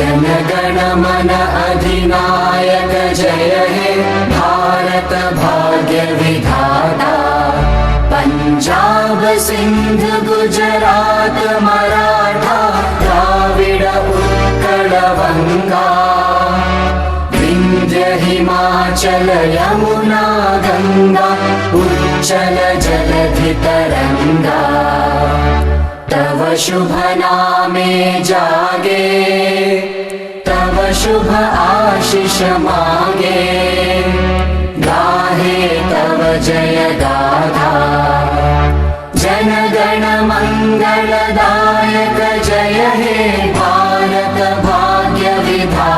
जनगण मन अधिनायक जय हे भारत भाग्य विधाता। पंजाब सिंध गुजरात मराठा द्राविड उत्कल वंगा। विंध्य हिमाचल यमुना गंगा उच्चल जलधि तरंगा। तव शुभ नामे जागे तव शुभ आशीष मागे। गाहे तव जय गाथा जनगण मंगलदायक जय हे भारत भाग्य विधाता।